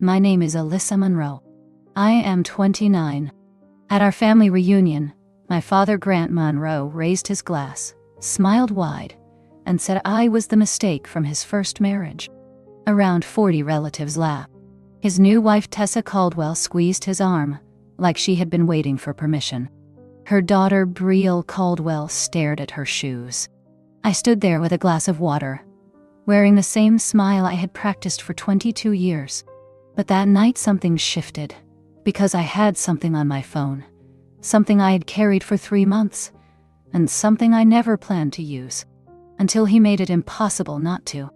My name is Alyssa Monroe. I am 29. At our family reunion, my father Grant Monroe raised his glass, smiled wide, and said I was the mistake from his first marriage. Around 40 relatives laughed. His new wife Tessa Caldwell squeezed his arm, like she had been waiting for permission. Her daughter Betrayal Caldwell stared at her shoes. I stood there with a glass of water, wearing the same smile I had practiced for 22 years. But that night something shifted, because I had something on my phone, something I had carried for 3 months, and something I never planned to use, until he made it impossible not to.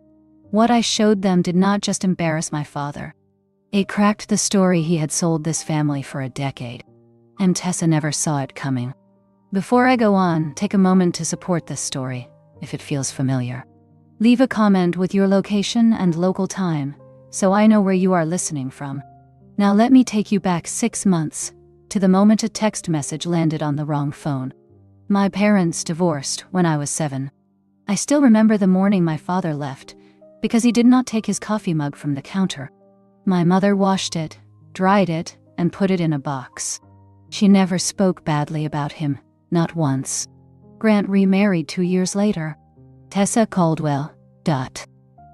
What I showed them did not just embarrass my father. It cracked the story he had sold this family for a decade, and Tessa never saw it coming. Before I go on, take a moment to support this story, if it feels familiar. Leave a comment with your location and local time, so I know where you are listening from. Now let me take you back 6 months, to the moment a text message landed on the wrong phone. My parents divorced when I was 7. I still remember the morning my father left, because he did not take his coffee mug from the counter. My mother washed it, dried it, and put it in a box. She never spoke badly about him, not once. Grant remarried 2 years later. Tessa Caldwell.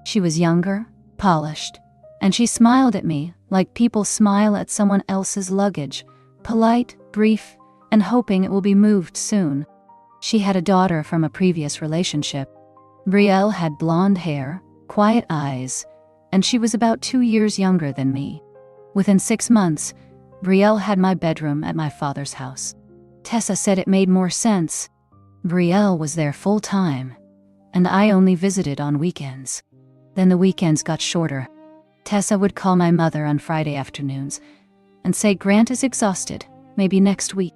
She was younger, polished, and she smiled at me like people smile at someone else's luggage, polite, brief, and hoping it will be moved soon. She had a daughter from a previous relationship. Betrayal had blonde hair, quiet eyes, and she was about 2 years younger than me. Within 6 months, Betrayal had my bedroom at my father's house. Tessa said it made more sense. Betrayal was there full time, and I only visited on weekends. Then the weekends got shorter. Tessa would call my mother on Friday afternoons and say Grant is exhausted, maybe next week.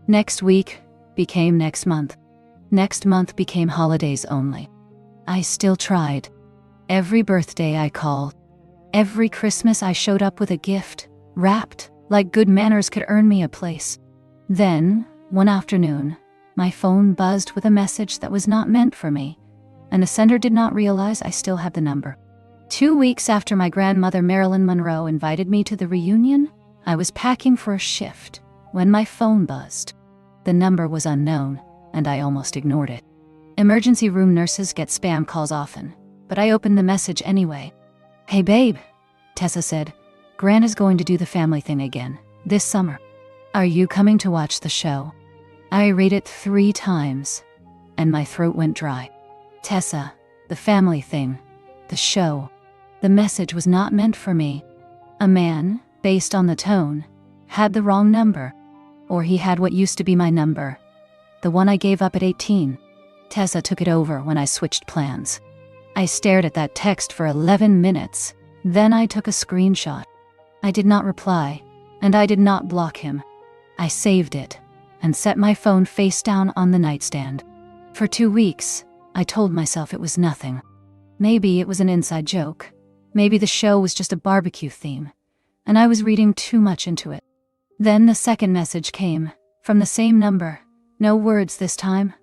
Next week became next month. Next month became holidays only. I still tried. Every birthday I called. Every Christmas I showed up with a gift, wrapped, like good manners could earn me a place. Then, one afternoon, my phone buzzed with a message that was not meant for me, and the sender did not realize I still had the number. 2 weeks after my grandmother Marilyn Monroe invited me to the reunion, I was packing for a shift when my phone buzzed. The number was unknown, and I almost ignored it. Emergency room nurses get spam calls often, but I opened the message anyway. "Hey babe," Tessa said, "Grant is going to do the family thing again, this summer. Are you coming to watch the show?" I read it 3 times, and my throat went dry. Tessa, the family thing, the show. The message was not meant for me. A man, based on the tone, had the wrong number. Or he had what used to be my number, the one I gave up at 18. Tessa took it over when I switched plans. I stared at that text for 11 minutes, then I took a screenshot. I did not reply, and I did not block him. I saved it, and set my phone face down on the nightstand. For 2 weeks, I told myself it was nothing. Maybe it was an inside joke. Maybe the show was just a barbecue theme, and I was reading too much into it. Then the second message came, from the same number. No words this time,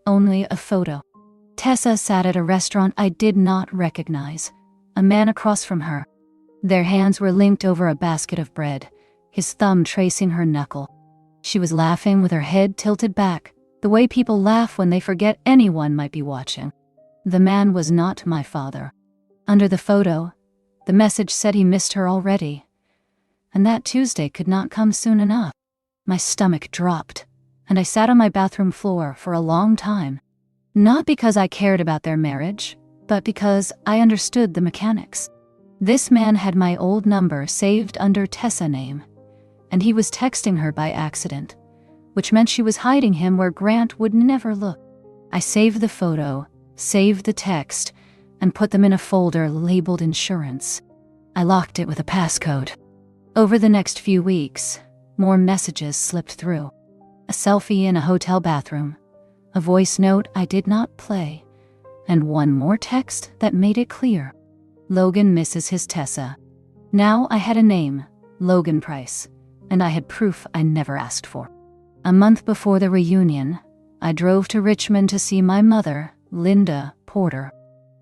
only a photo. Tessa sat at a restaurant I did not recognize, a man across from her. Their hands were linked over a basket of bread, his thumb tracing her knuckle. She was laughing with her head tilted back, the way people laugh when they forget anyone might be watching. The man was not my father. Under the photo, the message said he missed her already, and that Tuesday could not come soon enough. My stomach dropped, and I sat on my bathroom floor for a long time. Not because I cared about their marriage, but because I understood the mechanics. This man had my old number saved under Tessa name, and he was texting her by accident, which meant she was hiding him where Grant would never look. I saved the photo, saved the text, and put them in a folder labeled insurance. I locked it with a passcode. Over the next few weeks, more messages slipped through. A selfie in a hotel bathroom, a voice note I did not play, and one more text that made it clear. Logan misses his Tessa. Now I had a name, Logan Price, and I had proof I never asked for. A month before the reunion, I drove to Richmond to see my mother, Linda Porter.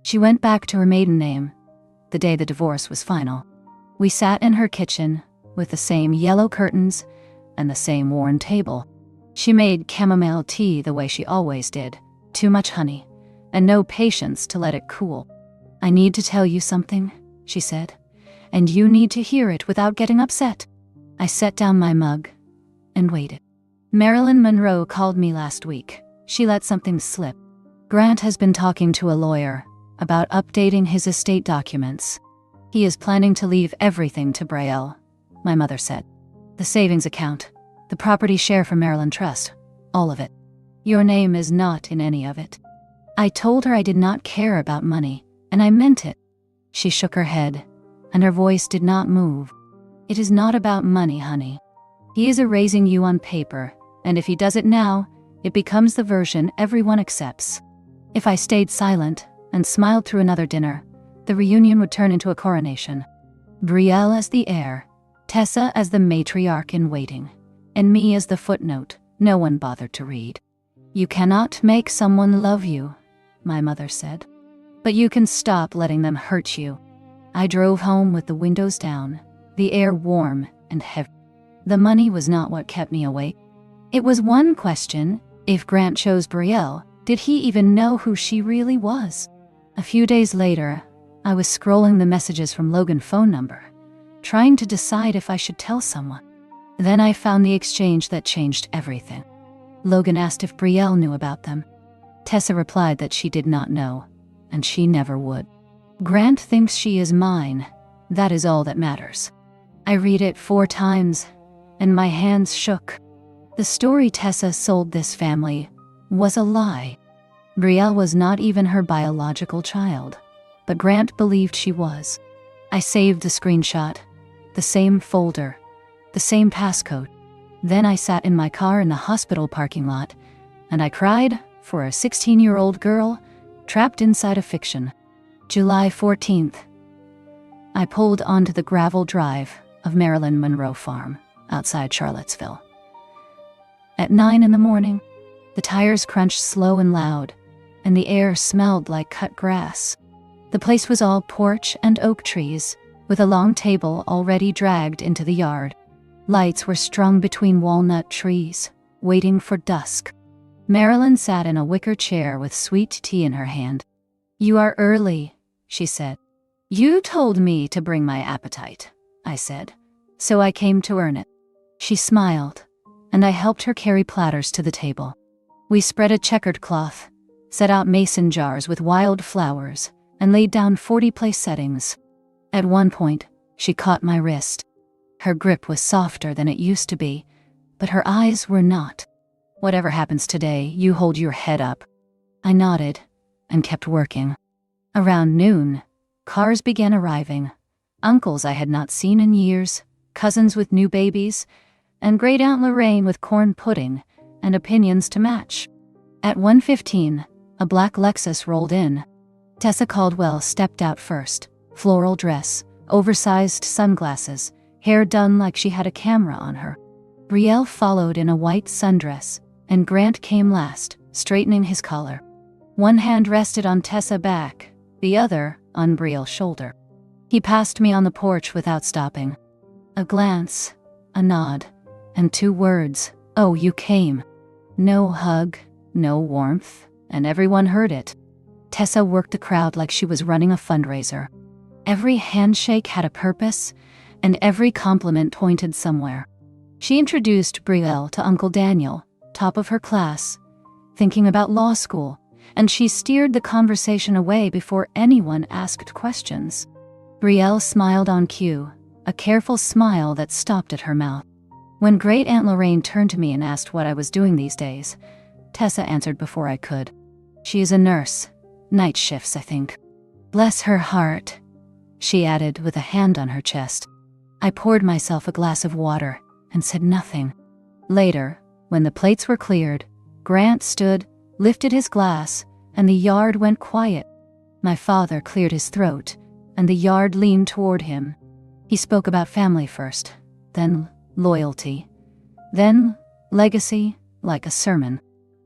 She went back to her maiden name, the day the divorce was final. We sat in her kitchen, with the same yellow curtains and the same worn table. She made chamomile tea the way she always did, too much honey, and no patience to let it cool. "I need to tell you something," she said, "and you need to hear it without getting upset." I set down my mug and waited. "Marilyn Monroe called me last week. She let something slip. Grant has been talking to a lawyer about updating his estate documents. He is planning to leave everything to Betrayal," my mother said. "The savings account, the property share from Maryland Trust, all of it. Your name is not in any of it." I told her I did not care about money, and I meant it. She shook her head, and her voice did not move. "It is not about money, honey. He is erasing you on paper, and if he does it now, it becomes the version everyone accepts." If I stayed silent and smiled through another dinner, the reunion would turn into a coronation. Betrayal as the heir, Tessa as the matriarch in waiting, and me as the footnote no one bothered to read. "You cannot make someone love you," my mother said, "but you can stop letting them hurt you." I drove home with the windows down, the air warm and heavy. The money was not what kept me awake. It was one question: if Grant chose Betrayal, did he even know who she really was? A few days later, I was scrolling the messages from Logan's phone number, trying to decide if I should tell someone. Then I found the exchange that changed everything. Logan asked if Betrayal knew about them. Tessa replied that she did not know, and she never would. "Grant thinks she is mine. That is all that matters." I read it 4 times, and my hands shook. The story Tessa sold this family was a lie. Betrayal was not even her biological child, but Grant believed she was. I saved the screenshot, the same folder, the same passcode. Then I sat in my car in the hospital parking lot, and I cried for a 16-year-old girl trapped inside a fiction. July 14th. I pulled onto the gravel drive of Marilyn Monroe Farm outside Charlottesville. At 9 in the morning, the tires crunched slow and loud, and the air smelled like cut grass. The place was all porch and oak trees, with a long table already dragged into the yard. Lights were strung between walnut trees, waiting for dusk. Marilyn sat in a wicker chair with sweet tea in her hand. "You are early," she said. "You told me to bring my appetite," I said, "so I came to earn it." She smiled, and I helped her carry platters to the table. We spread a checkered cloth, set out mason jars with wild flowers, and laid down 40-place settings. At one point, she caught my wrist. Her grip was softer than it used to be, but her eyes were not. "Whatever happens today, you hold your head up." I nodded and kept working. Around noon, cars began arriving. Uncles I had not seen in years, cousins with new babies, and Great Aunt Lorraine with corn pudding and opinions to match. At 1:15, a black Lexus rolled in. Tessa Caldwell stepped out first, floral dress, oversized sunglasses, hair done like she had a camera on her. Betrayal followed in a white sundress, and Grant came last, straightening his collar. One hand rested on Tessa's back, the other on Betrayal's shoulder. He passed me on the porch without stopping. A glance, a nod, and 2 words: "Oh, you came." No hug, no warmth, and everyone heard it. Tessa worked the crowd like she was running a fundraiser. Every handshake had a purpose, and every compliment pointed somewhere. She introduced Betrayal to Uncle Daniel, top of her class, thinking about law school, and she steered the conversation away before anyone asked questions. Betrayal smiled on cue, a careful smile that stopped at her mouth. When Great Aunt Lorraine turned to me and asked what I was doing these days, Tessa answered before I could. "She is a nurse. Night shifts, I think." "Bless her heart," she added with a hand on her chest. I poured myself a glass of water and said nothing. Later, when the plates were cleared, Grant stood, lifted his glass, and the yard went quiet. My father cleared his throat, and the yard leaned toward him. He spoke about family first, then loyalty, then legacy, like a sermon.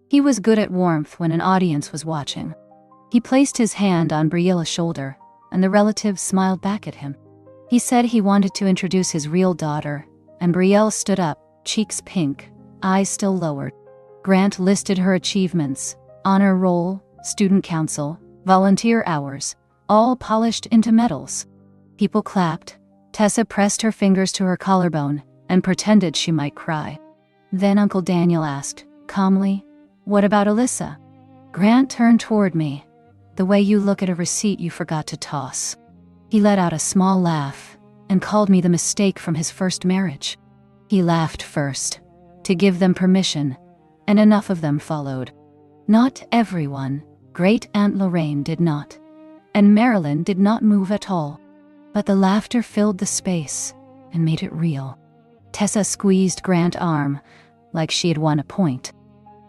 He was good at warmth when an audience was watching. He placed his hand on Betrayal's shoulder, and the relatives smiled back at him. He said he wanted to introduce his real daughter, and Brielle stood up, cheeks pink, eyes still lowered. Grant listed her achievements: honor roll, student council, volunteer hours, all polished into medals. People clapped. Tessa pressed her fingers to her collarbone and pretended she might cry. Then Uncle Daniel asked, calmly, "What about Alyssa?" Grant turned toward me. "The way you look at a receipt you forgot to toss." He let out a small laugh and called me the mistake from his first marriage. He laughed first, to give them permission, and enough of them followed. Not everyone. Great Aunt Lorraine did not, and Marilyn did not move at all. But the laughter filled the space and made it real. Tessa squeezed Grant's arm like she had won a point.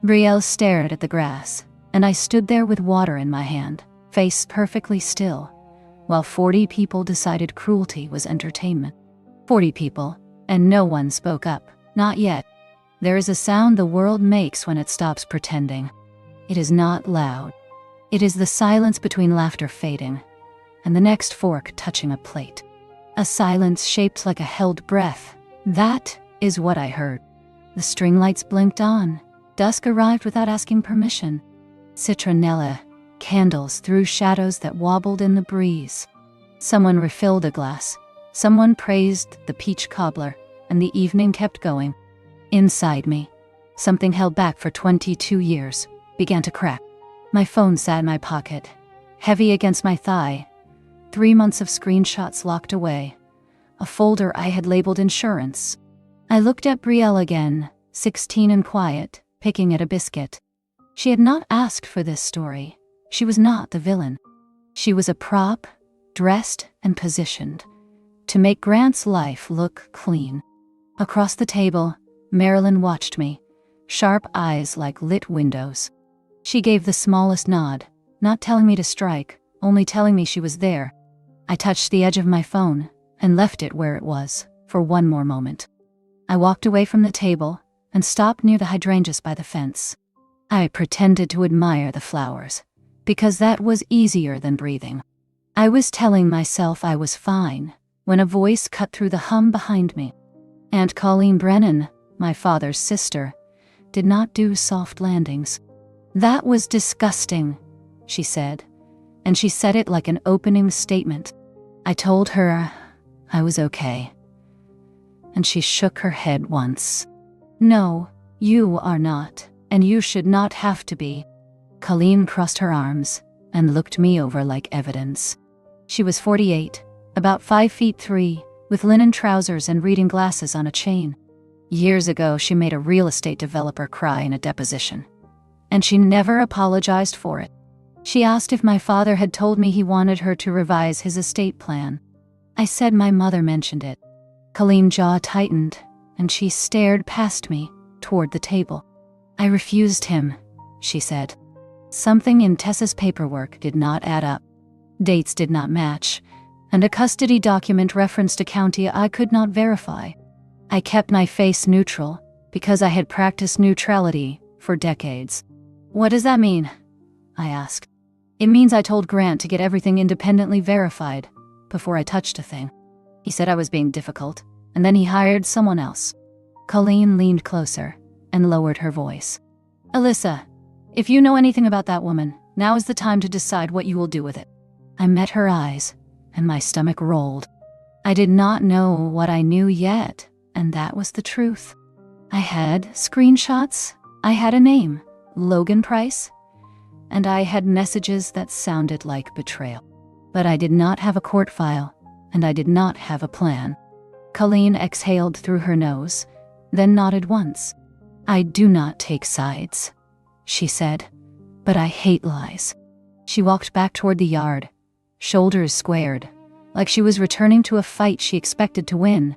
Brielle stared at the grass, and I stood there with water in my hand, face perfectly still, while 40 people decided cruelty was entertainment. 40 people, and no one spoke up. Not yet. There is a sound the world makes when it stops pretending. It is not loud. It is the silence between laughter fading and the next fork touching a plate. A silence shaped like a held breath. That is what I heard. The string lights blinked on. Dusk arrived without asking permission. Citronella, candles threw shadows that wobbled in the breeze. Someone refilled a glass. Someone praised the peach cobbler, and the evening kept going. Inside me, something held back for 22 years began to crack. My phone sat in my pocket, heavy against my thigh. 3 months of screenshots locked away. A folder I had labeled insurance. I looked at Brielle again, 16 and quiet, picking at a biscuit. She had not asked for this story. She was not the villain. She was a prop, dressed and positioned, to make Grant's life look clean. Across the table, Marilyn watched me, sharp eyes like lit windows. She gave the smallest nod, not telling me to strike, only telling me she was there. I touched the edge of my phone and left it where it was, for one more moment. I walked away from the table and stopped near the hydrangeas by the fence. I pretended to admire the flowers, because that was easier than breathing. I was telling myself I was fine, when a voice cut through the hum behind me. Aunt Colleen Brennan, my father's sister, did not do soft landings. "That was disgusting," she said, and she said it like an opening statement. I told her I was okay, and she shook her head once. "No, you are not, and you should not have to be." Colleen crossed her arms and looked me over like evidence. She was 48, about 5'3", with linen trousers and reading glasses on a chain. Years ago, she made a real estate developer cry in a deposition, and she never apologized for it. She asked if my father had told me he wanted her to revise his estate plan. I said my mother mentioned it. Colleen's jaw tightened, and she stared past me, toward the table. "I refused him," she said. Something in Tessa's paperwork did not add up. Dates did not match, and a custody document referenced a county I could not verify. I kept my face neutral, because I had practiced neutrality for decades. "What does that mean?" I asked. "It means I told Grant to get everything independently verified before I touched a thing. He said I was being difficult, and then he hired someone else." Colleen leaned closer and lowered her voice. "Alyssa, if you know anything about that woman, now is the time to decide what you will do with it." I met her eyes, and my stomach rolled. I did not know what I knew yet, and that was the truth. I had screenshots, I had a name, Logan Price, and I had messages that sounded like betrayal. But I did not have a court file, and I did not have a plan. Colleen exhaled through her nose, then nodded once. "I do not take sides," she said, "but I hate lies." She walked back toward the yard, shoulders squared, like she was returning to a fight she expected to win.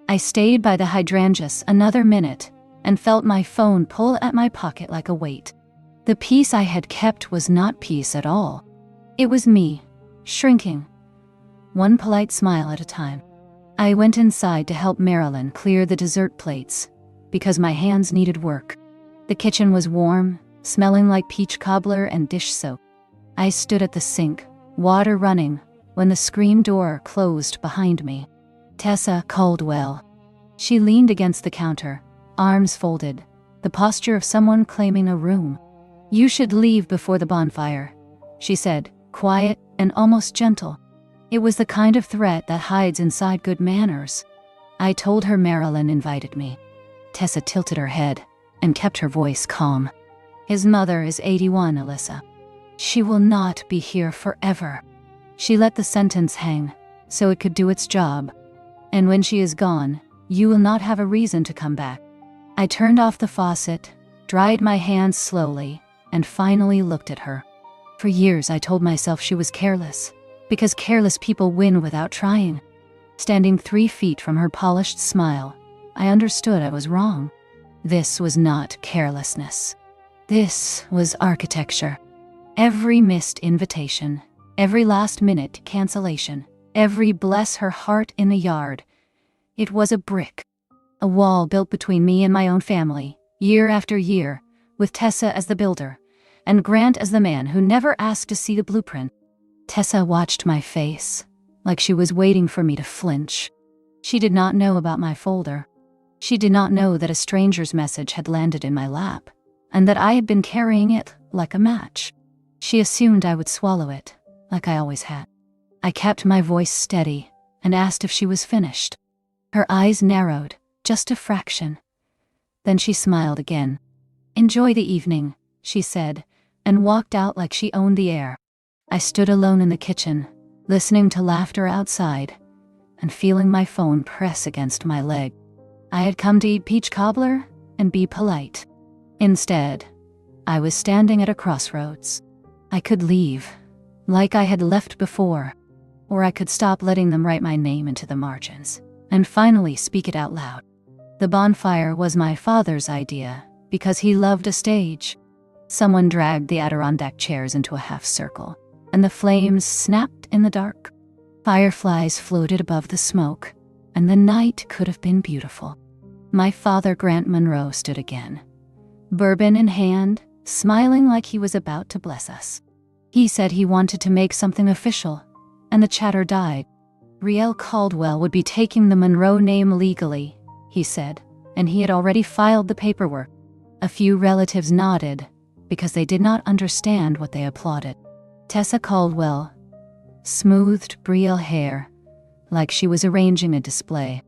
I stayed by the hydrangeas another minute and felt my phone pull at my pocket like a weight. The peace I had kept was not peace at all. It was me, shrinking, one polite smile at a time. I went inside to help Marilyn clear the dessert plates, because my hands needed work. The kitchen was warm, smelling like peach cobbler and dish soap. I stood at the sink, water running, when the screen door closed behind me. Tessa Caldwell. She leaned against the counter, arms folded, the posture of someone claiming a room. "You should leave before the bonfire," she said, quiet and almost gentle. It was the kind of threat that hides inside good manners. I told her Marilyn invited me. Tessa tilted her head and kept her voice calm. "His mother is 81, Alyssa. She will not be here forever." She let the sentence hang, so it could do its job. "And when she is gone, you will not have a reason to come back." I turned off the faucet, dried my hands slowly, and finally looked at her. For years I told myself she was careless, because careless people win without trying. Standing 3 feet from her polished smile, I understood I was wrong. This was not carelessness. This was architecture. Every missed invitation, every last-minute cancellation, every bless her heart in the yard. It was a brick. A wall built between me and my own family, year after year, with Tessa as the builder, and Grant as the man who never asked to see the blueprint. Tessa watched my face, like she was waiting for me to flinch. She did not know about my folder. She did not know that a stranger's message had landed in my lap, and that I had been carrying it like a match. She assumed I would swallow it, like I always had. I kept my voice steady and asked if she was finished. Her eyes narrowed, just a fraction. Then she smiled again. "Enjoy the evening," she said, and walked out like she owned the air. I stood alone in the kitchen, listening to laughter outside, and feeling my phone press against my leg. I had come to eat peach cobbler and be polite. Instead, I was standing at a crossroads. I could leave, like I had left before, or I could stop letting them write my name into the margins, and finally speak it out loud. The bonfire was my father's idea, because he loved a stage. Someone dragged the Adirondack chairs into a half circle, and the flames snapped in the dark. Fireflies floated above the smoke, and the night could have been beautiful. My father, Grant Monroe, stood again, bourbon in hand, smiling like he was about to bless us. He said he wanted to make something official, and the chatter died. Riel Caldwell would be taking the Monroe name legally, he said, and he had already filed the paperwork. A few relatives nodded, because they did not understand what they applauded. Tessa Caldwell smoothed Brielle hair, like she was arranging a display.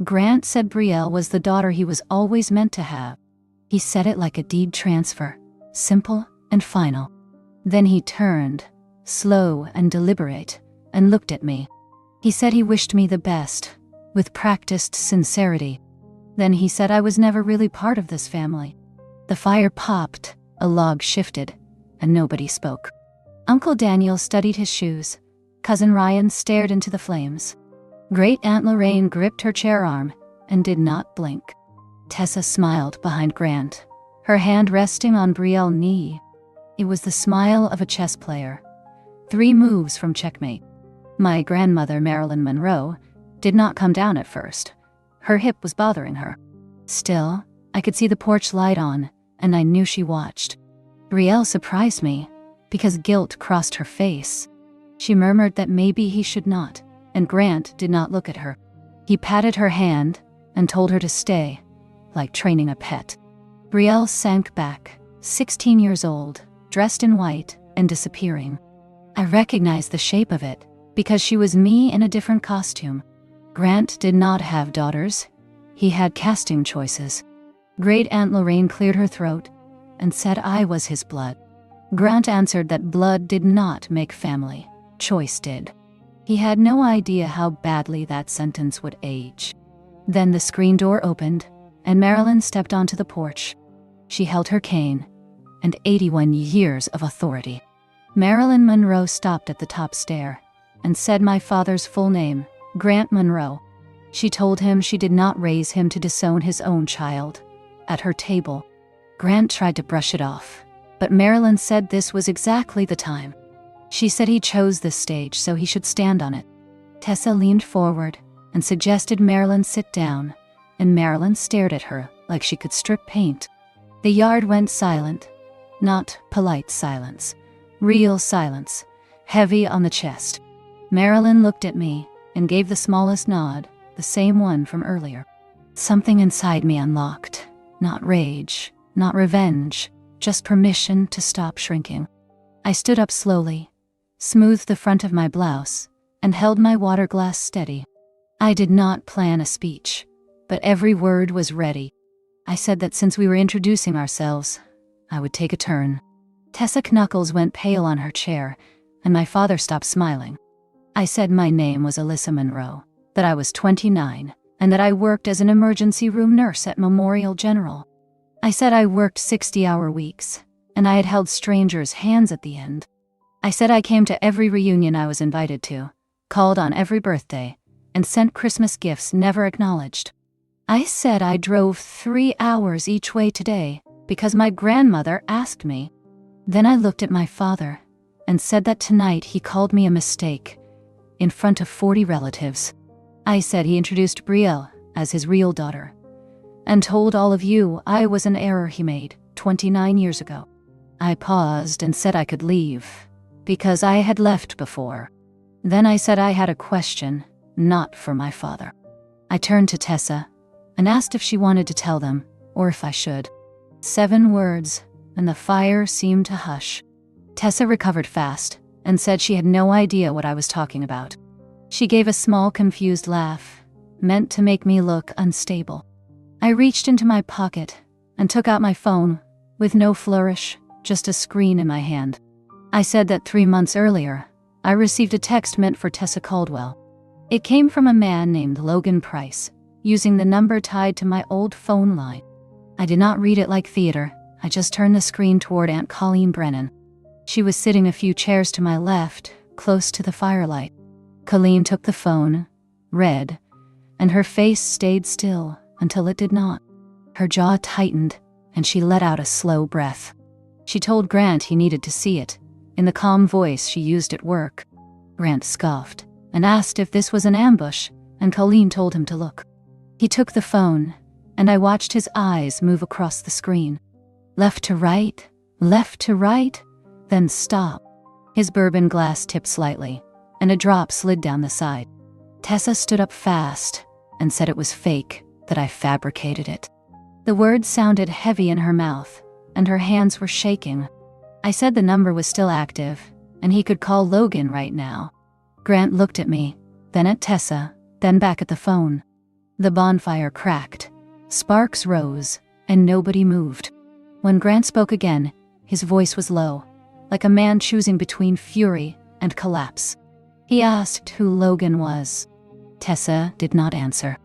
Grant said Brielle was the daughter he was always meant to have. He said it like a deed transfer, simple and final. Then he turned, slow and deliberate, and looked at me. He said he wished me the best, with practiced sincerity. Then he said I was never really part of this family. The fire popped, a log shifted, and nobody spoke. Uncle Daniel studied his shoes. Cousin Ryan stared into the flames. Great Aunt Lorraine gripped her chair arm and did not blink. Tessa smiled behind Grant, her hand resting on Brielle's knee. It was the smile of a chess player. 3 moves from checkmate. My grandmother, Marilyn Monroe, did not come down at first. Her hip was bothering her. Still, I could see the porch light on, and I knew she watched. Brielle surprised me, because guilt crossed her face. She murmured that maybe he should not, and Grant did not look at her. He patted her hand and told her to stay, like training a pet. Brielle sank back, 16 years old, dressed in white, and disappearing. I recognized the shape of it, because she was me in a different costume. Grant did not have daughters. He had casting choices. Great Aunt Lorraine cleared her throat and said I was his blood. Grant answered that blood did not make family, choice did. He had no idea how badly that sentence would age. Then the screen door opened, and Marilyn stepped onto the porch. She held her cane, and 81 years of authority. Marilyn Monroe stopped at the top stair and said my father's full name, Grant Monroe. She told him she did not raise him to disown his own child. At her table, Grant tried to brush it off, but Marilyn said this was exactly the time. She said he chose this stage so he should stand on it. Tessa leaned forward and suggested Marilyn sit down, and Marilyn stared at her like she could strip paint. The yard went silent, not polite silence, real silence, heavy on the chest. Marilyn looked at me and gave the smallest nod, the same one from earlier. Something inside me unlocked. Not rage, not revenge, just permission to stop shrinking. I stood up slowly, smoothed the front of my blouse, and held my water glass steady. I did not plan a speech, but every word was ready. I said that since we were introducing ourselves, I would take a turn. Tessa Knuckles went pale on her chair, and my father stopped smiling. I said my name was Alyssa Monroe, that I was 29, and that I worked as an emergency room nurse at Memorial General. I said I worked 60-hour weeks, and I had held strangers' hands at the end. I said I came to every reunion I was invited to, called on every birthday, and sent Christmas gifts never acknowledged. I said I drove 3 hours each way today because my grandmother asked me. Then I looked at my father and said that tonight he called me a mistake in front of 40 relatives. I said he introduced Betrayal as his real daughter and told all of you I was an error he made 29 years ago. I paused and said I could leave because I had left before. Then I said I had a question, not for my father. I turned to Tessa and asked if she wanted to tell them, or if I should. 7 words, and the fire seemed to hush. Tessa recovered fast and said she had no idea what I was talking about. She gave a small confused laugh, meant to make me look unstable. I reached into my pocket and took out my phone, with no flourish, just a screen in my hand. I said that 3 months earlier, I received a text meant for Tessa Caldwell. It came from a man named Logan Price, using the number tied to my old phone line. I did not read it like theater. I just turned the screen toward Aunt Colleen Brennan. She was sitting a few chairs to my left, close to the firelight. Colleen took the phone, read, and her face stayed still until it did not. Her jaw tightened, and she let out a slow breath. She told Grant he needed to see it, in the calm voice she used at work. Grant scoffed and asked if this was an ambush, and Colleen told him to look. He took the phone, and I watched his eyes move across the screen. Left to right, then stop. His bourbon glass tipped slightly, and a drop slid down the side. Tessa stood up fast and said it was fake, that I fabricated it. The words sounded heavy in her mouth, and her hands were shaking. I said the number was still active, and he could call Logan right now. Grant looked at me, then at Tessa, then back at the phone. The bonfire cracked, sparks rose, and nobody moved. When Grant spoke again, his voice was low, like a man choosing between fury and collapse. He asked who Logan was. Tessa did not answer.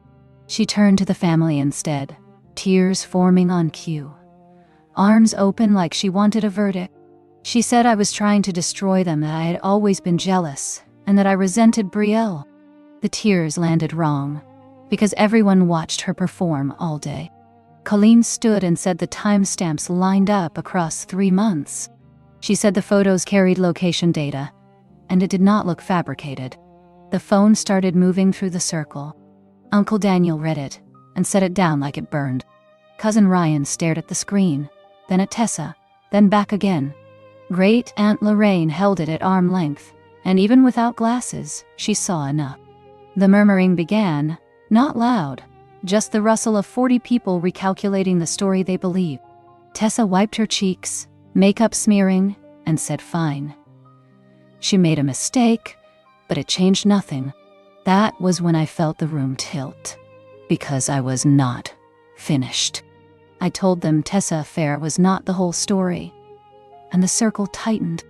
She turned to the family instead, tears forming on cue. Arms open like she wanted a verdict. She said I was trying to destroy them, that I had always been jealous, and that I resented Betrayal. The tears landed wrong, because everyone watched her perform all day. Colleen stood and said the timestamps lined up across 3 months. She said the photos carried location data, and it did not look fabricated. The phone started moving through the circle. Uncle Daniel read it and set it down like it burned. Cousin Ryan stared at the screen, then at Tessa, then back again. Great Aunt Lorraine held it at arm length, and even without glasses, she saw enough. The murmuring began, not loud, just the rustle of 40 people recalculating the story they believed. Tessa wiped her cheeks, makeup smearing, and said fine. She made a mistake, but it changed nothing. That was when I felt the room tilt, because I was not finished. I told them Tessa affair was not the whole story, and the circle tightened.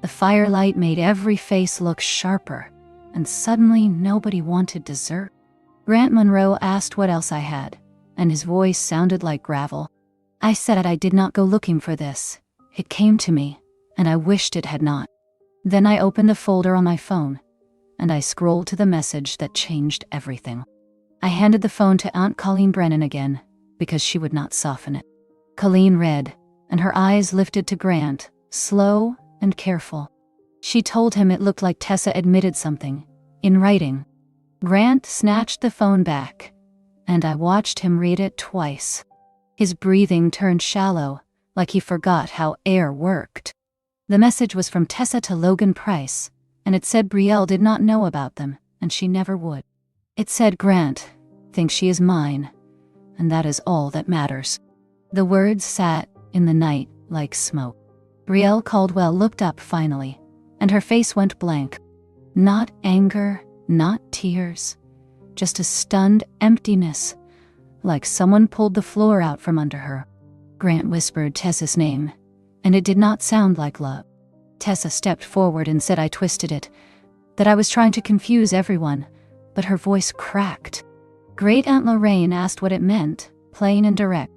The firelight made every face look sharper, and suddenly nobody wanted dessert. Grant Monroe asked what else I had, and his voice sounded like gravel. I said I did not go looking for this. It came to me, and I wished it had not. Then I opened the folder on my phone, and I scrolled to the message that changed everything. I handed the phone to Aunt Colleen Brennan again, because she would not soften it. Colleen read, and her eyes lifted to Grant, slow and careful. She told him it looked like Tessa admitted something, in writing. Grant snatched the phone back, and I watched him read it twice. His breathing turned shallow, like he forgot how air worked. The message was from Tessa to Logan Price, and it said Brielle did not know about them, and she never would. It said Grant thinks she is mine, and that is all that matters. The words sat in the night like smoke. Brielle Caldwell looked up finally, and her face went blank. Not anger, not tears, just a stunned emptiness, like someone pulled the floor out from under her. Grant whispered Tessa's name, and it did not sound like love. Tessa stepped forward and said I twisted it, that I was trying to confuse everyone, but her voice cracked. Great Aunt Lorraine asked what it meant, plain and direct.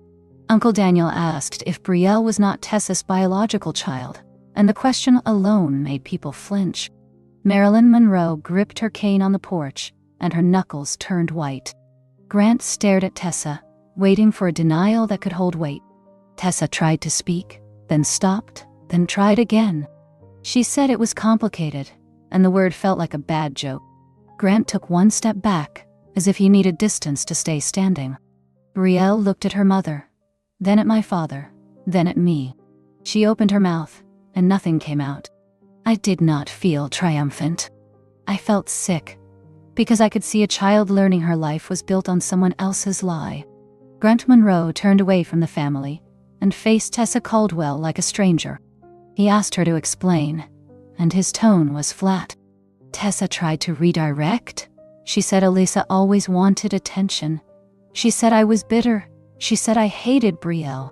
Uncle Daniel asked if Brielle was not Tessa's biological child, and the question alone made people flinch. Marilyn Monroe gripped her cane on the porch, and her knuckles turned white. Grant stared at Tessa, waiting for a denial that could hold weight. Tessa tried to speak, then stopped, then tried again. She said it was complicated, and the word felt like a bad joke. Grant took one step back, as if he needed distance to stay standing. Brielle looked at her mother, then at my father, then at me. She opened her mouth, and nothing came out. I did not feel triumphant. I felt sick, because I could see a child learning her life was built on someone else's lie. Grant Monroe turned away from the family and faced Tessa Caldwell like a stranger. He asked her to explain, and his tone was flat. Tessa tried to redirect. She said Elisa always wanted attention. She said I was bitter. She said I hated Brielle.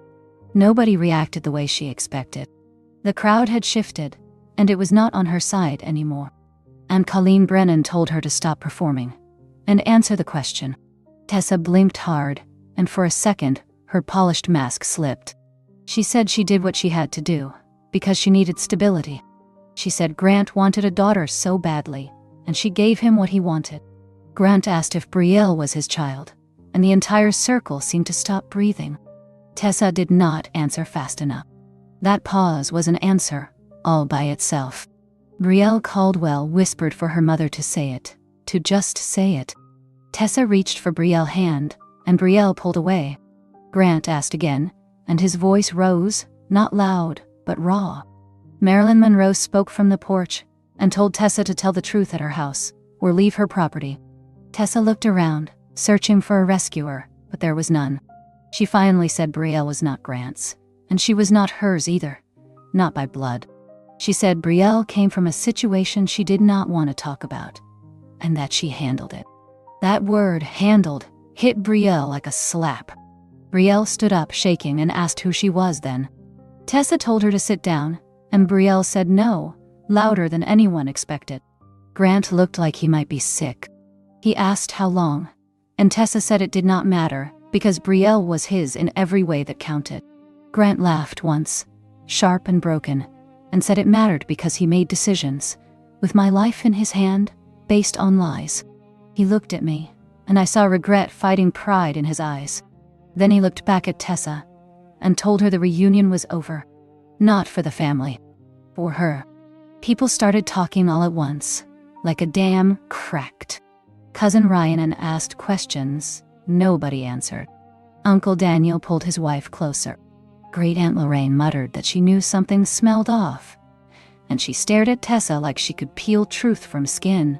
Nobody reacted the way she expected. The crowd had shifted, and it was not on her side anymore. And Colleen Brennan told her to stop performing and answer the question. Tessa blinked hard, and for a second, her polished mask slipped. She said she did what she had to do, because she needed stability. She said Grant wanted a daughter so badly, and she gave him what he wanted. Grant asked if Brielle was his child, and the entire circle seemed to stop breathing. Tessa did not answer fast enough. That pause was an answer, all by itself. Brielle Caldwell whispered for her mother to say it, to just say it. Tessa reached for Brielle's hand, and Brielle pulled away. Grant asked again, and his voice rose, not loud, but raw. Marilyn Monroe spoke from the porch and told Tessa to tell the truth at her house, or leave her property. Tessa looked around, searching for a rescuer, but there was none. She finally said Brielle was not Grant's, and she was not hers either, not by blood. She said Brielle came from a situation she did not want to talk about, and that she handled it. That word, handled, hit Brielle like a slap. Brielle stood up shaking and asked who she was then. Tessa told her to sit down, and Brielle said no, louder than anyone expected. Grant looked like he might be sick. He asked how long, and Tessa said it did not matter, because Brielle was his in every way that counted. Grant laughed once, sharp and broken, and said it mattered because he made decisions, with my life in his hand, based on lies. He looked at me, and I saw regret fighting pride in his eyes. Then he looked back at Tessa, and told her the reunion was over. Not for the family. For her. People started talking all at once, like a dam cracked. Cousin Ryan asked questions. Nobody answered. Uncle Daniel pulled his wife closer. Great Aunt Lorraine muttered that she knew something smelled off, and she stared at Tessa like she could peel truth from skin.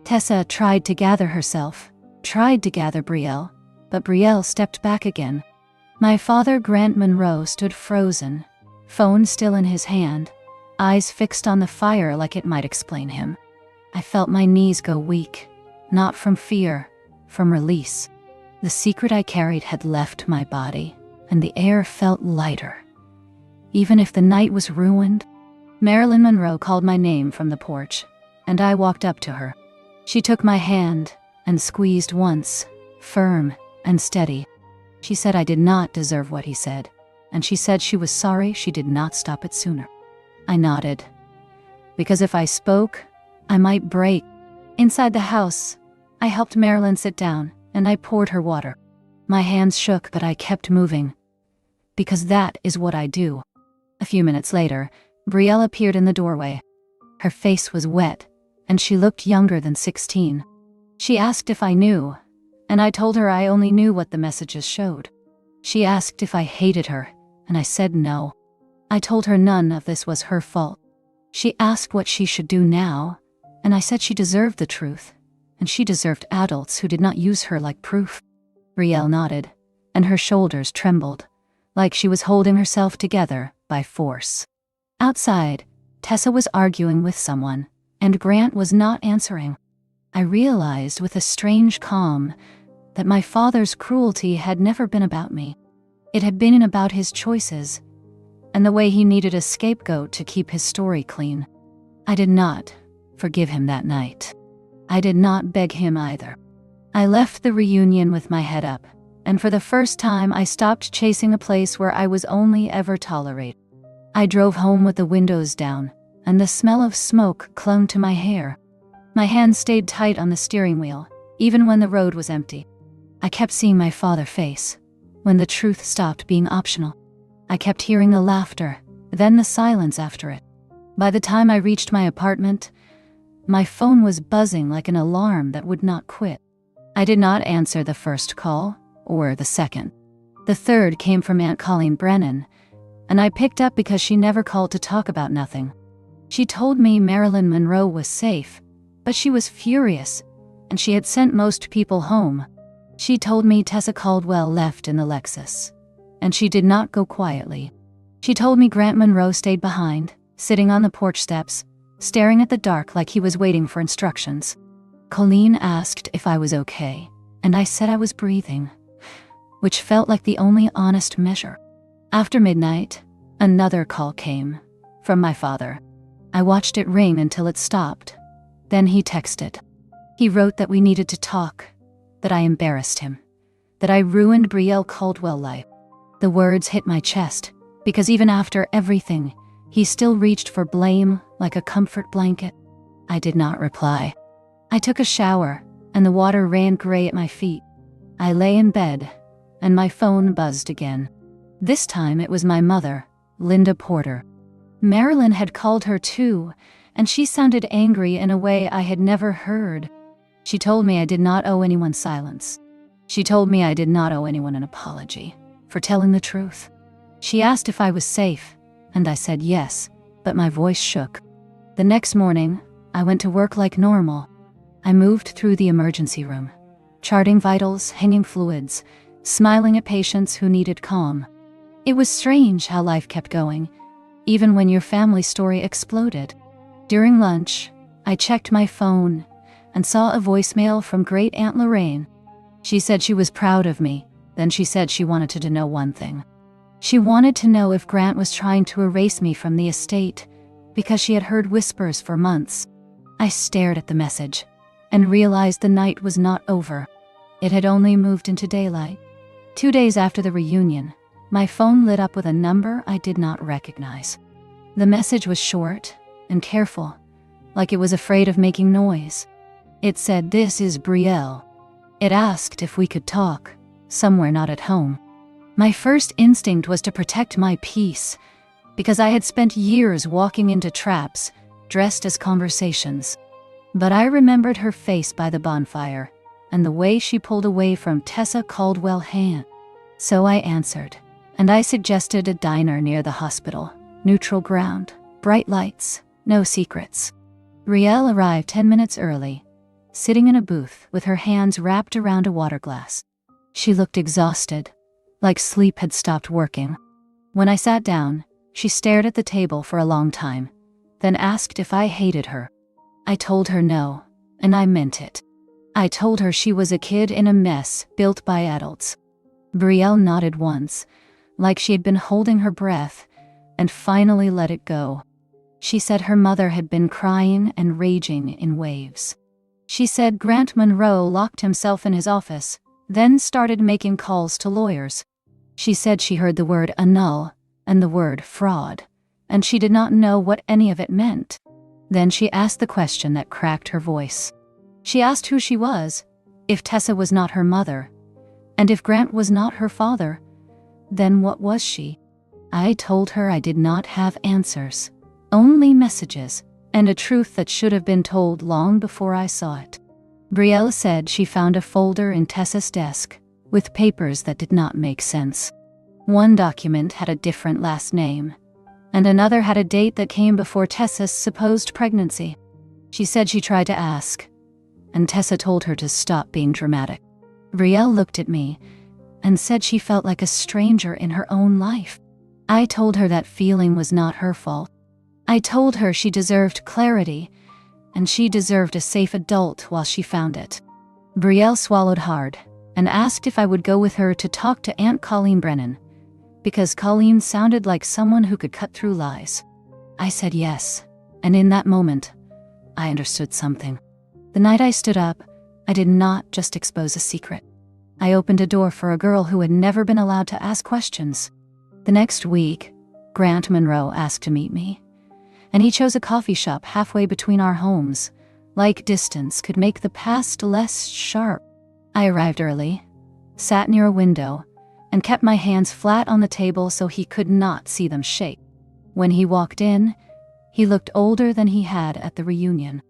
Tessa tried to gather herself, tried to gather Brielle, but Brielle stepped back again. My father, Grant Monroe, stood frozen, phone still in his hand, eyes fixed on the fire like it might explain him. I felt my knees go weak, not from fear, from release. The secret I carried had left my body, and the air felt lighter. Even if the night was ruined, Marilyn Monroe called my name from the porch, and I walked up to her. She took my hand and squeezed once, firm and steady. She said I did not deserve what he said, and she said she was sorry she did not stop it sooner. I nodded, because if I spoke, I might break. Inside the house, I helped Marilyn sit down, and I poured her water. My hands shook, but I kept moving, because that is what I do. A few minutes later, Brielle appeared in the doorway. Her face was wet, and she looked younger than 16. She asked if I knew, and I told her I only knew what the messages showed. She asked if I hated her, and I said no. I told her none of this was her fault. She asked what she should do now, And I said she deserved the truth, and she deserved adults who did not use her like proof. Brielle nodded, and her shoulders trembled, like she was holding herself together by force. Outside, Tessa was arguing with someone, and Grant was not answering. I realized with a strange calm that my father's cruelty had never been about me. It had been about his choices, and the way he needed a scapegoat to keep his story clean. I did not forgive him that night. I did not beg him either. I left the reunion with my head up, and for the first time I stopped chasing a place where I was only ever tolerated. I drove home with the windows down, and the smell of smoke clung to my hair. My hands stayed tight on the steering wheel, even when the road was empty. I kept seeing my father's face, when the truth stopped being optional. I kept hearing the laughter, then the silence after it. By the time I reached my apartment, my phone was buzzing like an alarm that would not quit. I did not answer the first call, or the second. The third came from Aunt Colleen Brennan, and I picked up because she never called to talk about nothing. She told me Marilyn Monroe was safe, but she was furious, and she had sent most people home. She told me Tessa Caldwell left in the Lexus, and she did not go quietly. She told me Grant Monroe stayed behind, sitting on the porch steps, staring at the dark like he was waiting for instructions. Colleen asked if I was okay, and I said I was breathing, which felt like the only honest measure. After midnight, another call came, from my father. I watched it ring until it stopped. Then he texted. He wrote that we needed to talk, that I embarrassed him, that I ruined Brielle Caldwell's life. The words hit my chest, because even after everything, he still reached for blame like a comfort blanket. I did not reply. I took a shower, and the water ran gray at my feet. I lay in bed, and my phone buzzed again. This time it was my mother, Linda Porter. Marilyn had called her too, and she sounded angry in a way I had never heard. She told me I did not owe anyone silence. She told me I did not owe anyone an apology for telling the truth. She asked if I was safe, and I said yes, but my voice shook. The next morning, I went to work like normal. I moved through the emergency room, charting vitals, hanging fluids, smiling at patients who needed calm. It was strange how life kept going, even when your family story exploded. During lunch, I checked my phone and saw a voicemail from Great Aunt Lorraine. She said she was proud of me, then she said she wanted to know one thing. She wanted to know if Grant was trying to erase me from the estate, because she had heard whispers for months. I stared at the message, and realized the night was not over. It had only moved into daylight. 2 days after the reunion, my phone lit up with a number I did not recognize. The message was short and careful, like it was afraid of making noise. It said, "This is Brielle." It asked if we could talk, somewhere not at home. My first instinct was to protect my peace, because I had spent years walking into traps, dressed as conversations. But I remembered her face by the bonfire, and the way she pulled away from Tessa Caldwell's hand. So I answered, and I suggested a diner near the hospital, neutral ground, bright lights, no secrets. Brielle arrived 10 minutes early, sitting in a booth with her hands wrapped around a water glass. She looked exhausted, like sleep had stopped working. When I sat down, she stared at the table for a long time, then asked if I hated her. I told her no, and I meant it. I told her she was a kid in a mess built by adults. Brielle nodded once, like she had been holding her breath, and finally let it go. She said her mother had been crying and raging in waves. She said Grant Monroe locked himself in his office, then started making calls to lawyers. She said she heard the word annul and the word fraud, and she did not know what any of it meant. Then she asked the question that cracked her voice. She asked who she was, if Tessa was not her mother, and if Grant was not her father, then what was she? I told her I did not have answers, only messages, and a truth that should have been told long before I saw it. Brielle said she found a folder in Tessa's desk with papers that did not make sense. One document had a different last name, and another had a date that came before Tessa's supposed pregnancy. She said she tried to ask, and Tessa told her to stop being dramatic. Brielle looked at me and said she felt like a stranger in her own life. I told her that feeling was not her fault. I told her she deserved clarity, and she deserved a safe adult while she found it. Brielle swallowed hard and asked if I would go with her to talk to Aunt Colleen Brennan, because Colleen sounded like someone who could cut through lies. I said yes, and in that moment, I understood something. The night I stood up, I did not just expose a secret. I opened a door for a girl who had never been allowed to ask questions. The next week, Grant Monroe asked to meet me, and he chose a coffee shop halfway between our homes, like distance could make the past less sharp. I arrived early, sat near a window, and kept my hands flat on the table so he could not see them shake. When he walked in, he looked older than he had at the reunion.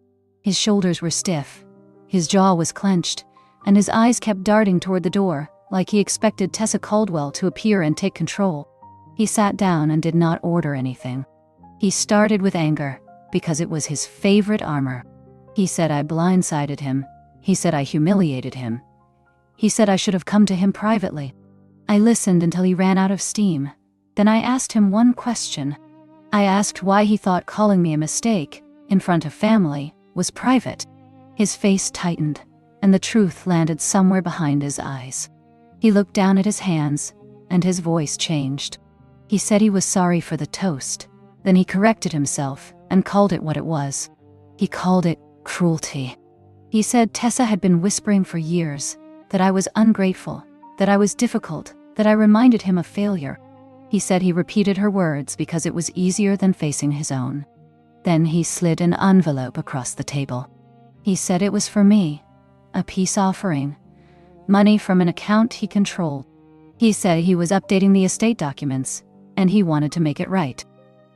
His shoulders were stiff, his jaw was clenched, and his eyes kept darting toward the door, like he expected Tessa Caldwell to appear and take control. He sat down and did not order anything. He started with anger, because it was his favorite armor. He said I blindsided him. He said I humiliated him. He said I should have come to him privately. I listened until he ran out of steam. Then I asked him one question. I asked why he thought calling me a mistake, in front of family, was private. His face tightened, and the truth landed somewhere behind his eyes. He looked down at his hands, and his voice changed. He said he was sorry for the toast. Then he corrected himself and called it what it was. He called it cruelty. He said Tessa had been whispering for years that I was ungrateful, that I was difficult, that I reminded him of failure. He said he repeated her words because it was easier than facing his own. Then he slid an envelope across the table. He said it was for me, a peace offering, money from an account he controlled. He said he was updating the estate documents, and he wanted to make it right.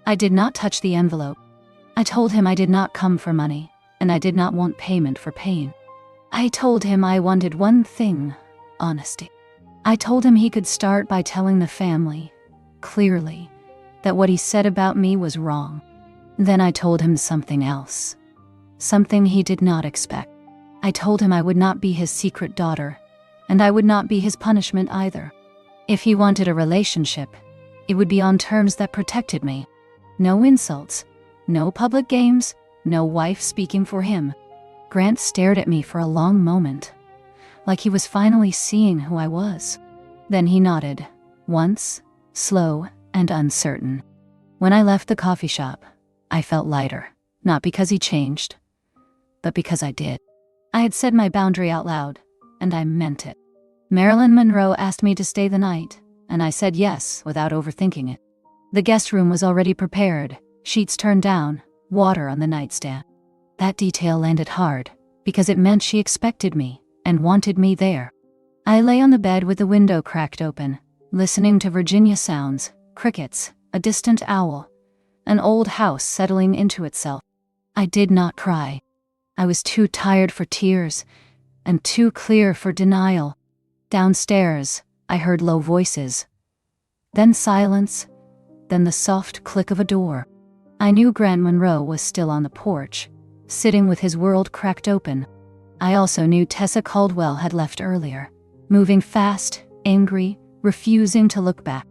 I did not touch the envelope. I told him I did not come for money, and I did not want payment for pain. I told him I wanted one thing, honesty. I told him he could start by telling the family, clearly, that what he said about me was wrong. Then I told him something else, something he did not expect. I told him I would not be his secret daughter, and I would not be his punishment either. If he wanted a relationship, it would be on terms that protected me. No insults, no public games, no wife speaking for him. Grant stared at me for a long moment, like he was finally seeing who I was. Then he nodded, once, slow and uncertain. When I left the coffee shop, I felt lighter, not because he changed, but because I did. I had said my boundary out loud, and I meant it. Marilyn Monroe asked me to stay the night, and I said yes without overthinking it. The guest room was already prepared, sheets turned down, water on the nightstand. That detail landed hard, because it meant she expected me and wanted me there. I lay on the bed with the window cracked open, listening to Virginia sounds, crickets, a distant owl, an old house settling into itself. I did not cry. I was too tired for tears, and too clear for denial. Downstairs, I heard low voices. Then silence, then the soft click of a door. I knew Grant Monroe was still on the porch, sitting with his world cracked open. I also knew Tessa Caldwell had left earlier, moving fast, angry, refusing to look back.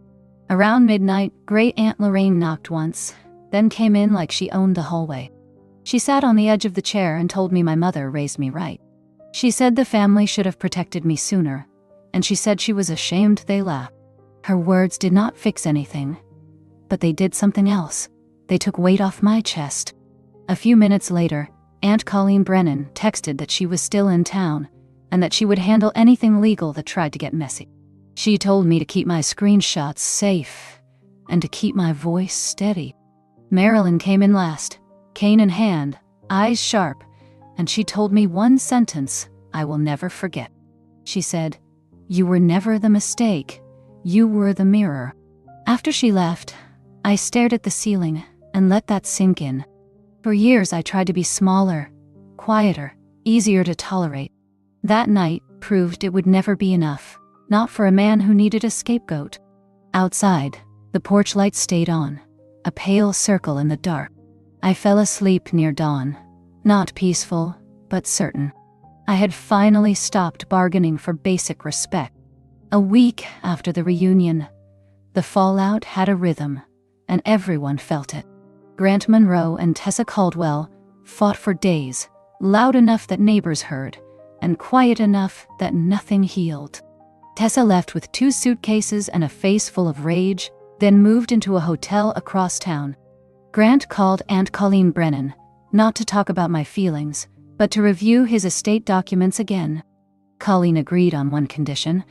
Around midnight, Great Aunt Lorraine knocked once, then came in like she owned the hallway. She sat on the edge of the chair and told me my mother raised me right. She said the family should have protected me sooner, and she said she was ashamed they laughed. Her words did not fix anything, but they did something else. They took weight off my chest. A few minutes later, Aunt Colleen Brennan texted that she was still in town, and that she would handle anything legal that tried to get messy. She told me to keep my screenshots safe, and to keep my voice steady. Marilyn came in last, cane in hand, eyes sharp, and she told me one sentence I will never forget. She said, "You were never the mistake, you were the mirror." After she left, I stared at the ceiling and let that sink in. For years I tried to be smaller, quieter, easier to tolerate. That night proved it would never be enough, not for a man who needed a scapegoat. Outside, the porch light stayed on, a pale circle in the dark. I fell asleep near dawn, Not peaceful, but certain. I had finally stopped bargaining for basic respect. A week after the reunion, the fallout had a rhythm, and everyone felt it. Grant Monroe and Tessa Caldwell fought for days, loud enough that neighbors heard, and quiet enough that nothing healed. Tessa left with 2 suitcases and a face full of rage, then moved into a hotel across town. Grant called Aunt Colleen Brennan, not to talk about my feelings, but to review his estate documents again. Colleen agreed on one condition.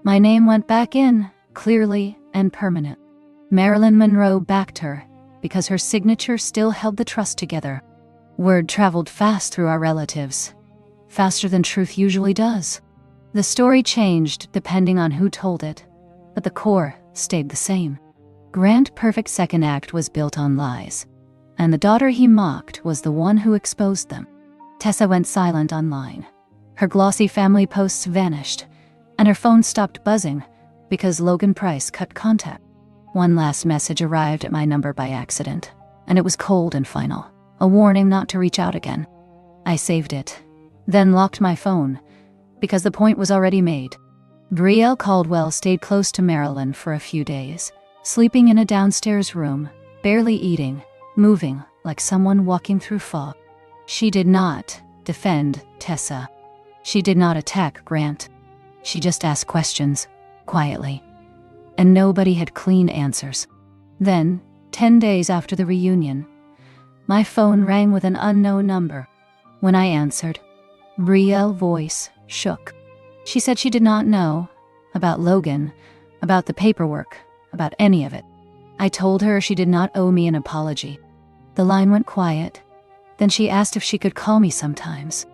My name went back in, clearly and permanent. Marilyn Monroe backed her, because her signature still held the trust together. Word traveled fast through our relatives, faster than truth usually does. The story changed depending on who told it, but the core stayed the same. Grant's perfect second act was built on lies, and the daughter he mocked was the one who exposed them. Tessa went silent online. Her glossy family posts vanished, and her phone stopped buzzing because Logan Price cut contact. One last message arrived at my number by accident, and it was cold and final, a warning not to reach out again. I saved it, then locked my phone, because the point was already made. Betrayal Caldwell stayed close to Marilyn for a few days, sleeping in a downstairs room, barely eating, moving like someone walking through fog. She did not defend Tessa. She did not attack Grant. She just asked questions, quietly. And nobody had clean answers. Then, 10 days after the reunion, my phone rang with an unknown number. When I answered, Brielle's voice shook. She said she did not know about Logan, about the paperwork, about any of it. I told her she did not owe me an apology. The line went quiet. Then she asked if she could call me sometimes.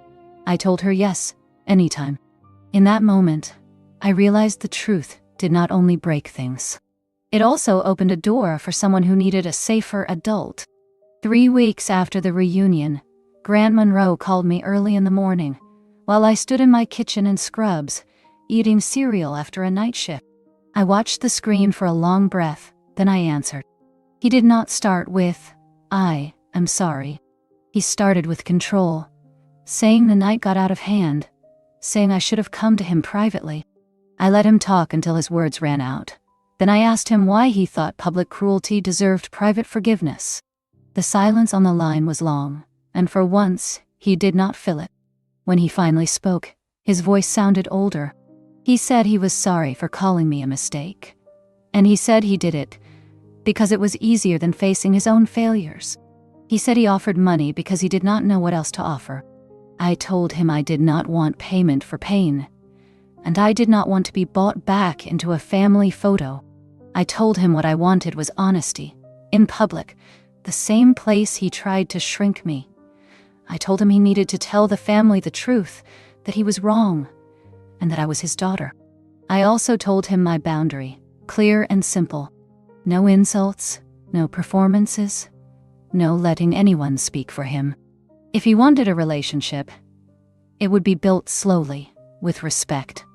I told her yes, anytime. In that moment, I realized the truth did not only break things. It also opened a door for someone who needed a safer adult. 3 weeks after the reunion, Grant Monroe called me early in the morning, while I stood in my kitchen in scrubs, eating cereal after a night shift. I watched the screen for a long breath, then I answered. He did not start with, "I am sorry." He started with control, saying the night got out of hand, saying I should have come to him privately. I let him talk until his words ran out. Then I asked him why he thought public cruelty deserved private forgiveness. The silence on the line was long, and for once, he did not fill it. When he finally spoke, his voice sounded older. He said he was sorry for calling me a mistake. And he said he did it because it was easier than facing his own failures. He said he offered money because he did not know what else to offer. I told him I did not want payment for pain, and I did not want to be bought back into a family photo. I told him what I wanted was honesty, in public, the same place he tried to shrink me. I told him he needed to tell the family the truth, that he was wrong, and that I was his daughter. I also told him my boundary, clear and simple. No insults, no performances, no letting anyone speak for him. If he wanted a relationship, it would be built slowly, with respect,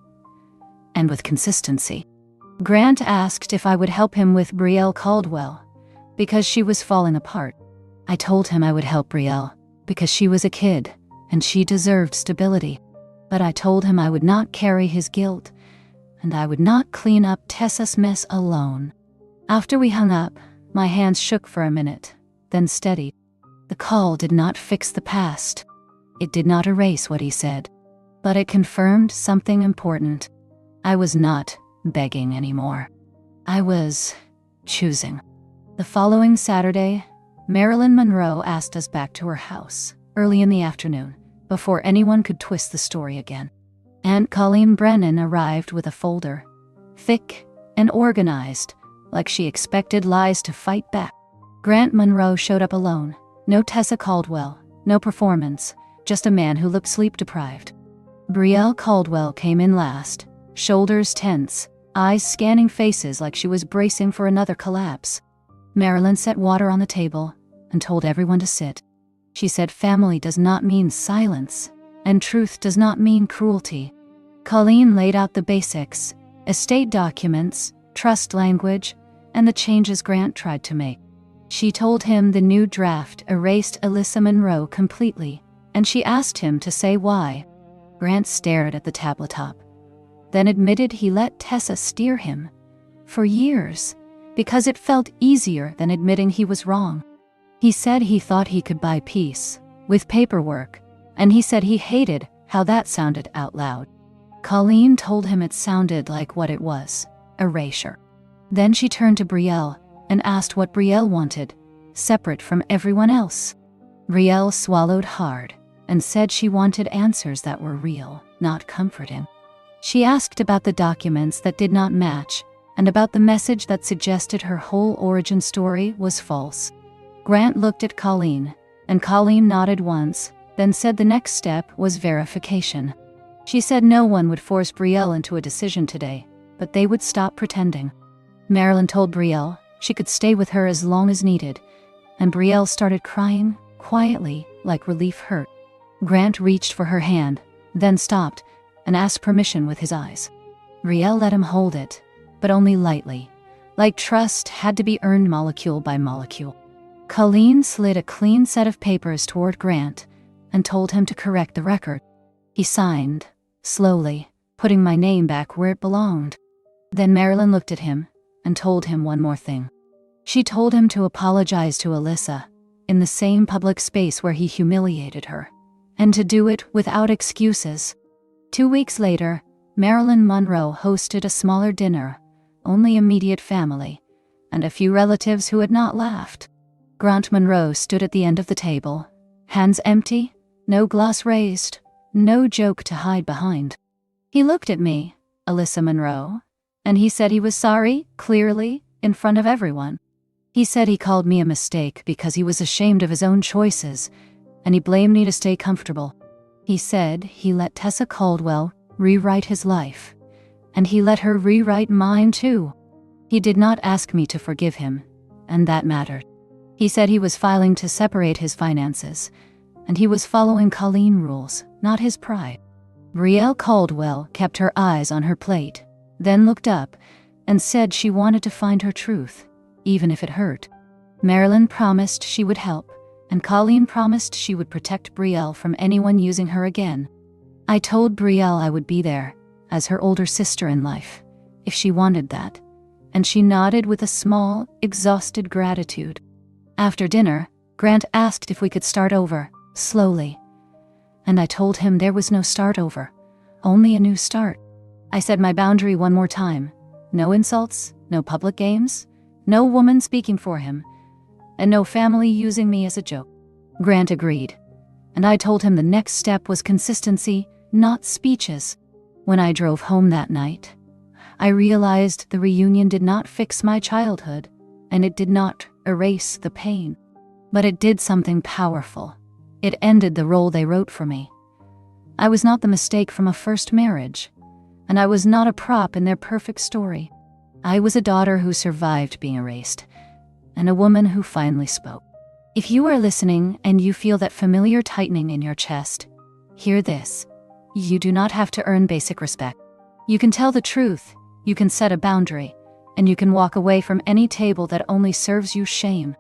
and with consistency. Grant asked if I would help him with Brielle Caldwell, because she was falling apart. I told him I would help Brielle, because she was a kid, and she deserved stability. But I told him I would not carry his guilt, and I would not clean up Tessa's mess alone. After we hung up, my hands shook for a minute, then steadied. The call did not fix the past. It did not erase what he said, but it confirmed something important. I was not begging anymore. I was choosing. The following Saturday, Marilyn Monroe asked us back to her house, early in the afternoon, before anyone could twist the story again. Aunt Colleen Brennan arrived with a folder, thick and organized, like she expected lies to fight back. Grant Monroe showed up alone. No Tessa Caldwell, no performance, just a man who looked sleep-deprived. Brielle Caldwell came in last, shoulders tense, eyes scanning faces like she was bracing for another collapse. Marilyn set water on the table and told everyone to sit. She said family does not mean silence, and truth does not mean cruelty. Colleen laid out the basics, estate documents, trust language, and the changes Grant tried to make. She told him the new draft erased Alyssa Monroe completely, and she asked him to say why. Grant stared at the tabletop, then admitted he let Tessa steer him for years because it felt easier than admitting he was wrong. He said he thought he could buy peace with paperwork, and he said he hated how that sounded out loud. Colleen told him it sounded like what it was, erasure. Then she turned to Brielle and asked what Brielle wanted, separate from everyone else. Brielle swallowed hard and said she wanted answers that were real, not comforting. She asked about the documents that did not match and about the message that suggested her whole origin story was false. Grant looked at Colleen, and Colleen nodded once, then said the next step was verification. She said no one would force Brielle into a decision today, but they would stop pretending. Marilyn told Brielle she could stay with her as long as needed, and Brielle started crying, quietly, like relief hurt. Grant reached for her hand, then stopped, and asked permission with his eyes. Brielle let him hold it, but only lightly, like trust had to be earned molecule by molecule. Colleen slid a clean set of papers toward Grant and told him to correct the record. He signed, slowly, putting my name back where it belonged. Then Marilyn looked at him and told him one more thing. She told him to apologize to Alyssa in the same public space where he humiliated her, and to do it without excuses. 2 weeks later, Marilyn Monroe hosted a smaller dinner, only immediate family, and a few relatives who had not laughed. Grant Monroe stood at the end of the table, hands empty, no glass raised, no joke to hide behind. He looked at me, Alyssa Monroe, and he said he was sorry, clearly, in front of everyone. He said he called me a mistake because he was ashamed of his own choices, and he blamed me to stay comfortable. He said he let Tessa Caldwell rewrite his life, and he let her rewrite mine too. He did not ask me to forgive him, and that mattered. He said he was filing to separate his finances, and he was following Colleen rules, not his pride. Brielle Caldwell kept her eyes on her plate, then looked up and said she wanted to find her truth, even if it hurt. Marilyn promised she would help, and Colleen promised she would protect Brielle from anyone using her again. I told Brielle I would be there, as her older sister in life, if she wanted that, and she nodded with a small, exhausted gratitude. After dinner, Grant asked if we could start over, slowly. And I told him there was no start over, only a new start. I said my boundary one more time. No insults, no public games, no woman speaking for him, and no family using me as a joke. Grant agreed, and I told him the next step was consistency, not speeches. When I drove home that night, I realized the reunion did not fix my childhood, and it did not erase the pain. But it did something powerful. It ended the role they wrote for me. I was not the mistake from a first marriage, and I was not a prop in their perfect story. I was a daughter who survived being erased, and a woman who finally spoke. If you are listening and you feel that familiar tightening in your chest, hear this. You do not have to earn basic respect. You can tell the truth, you can set a boundary, and you can walk away from any table that only serves you shame.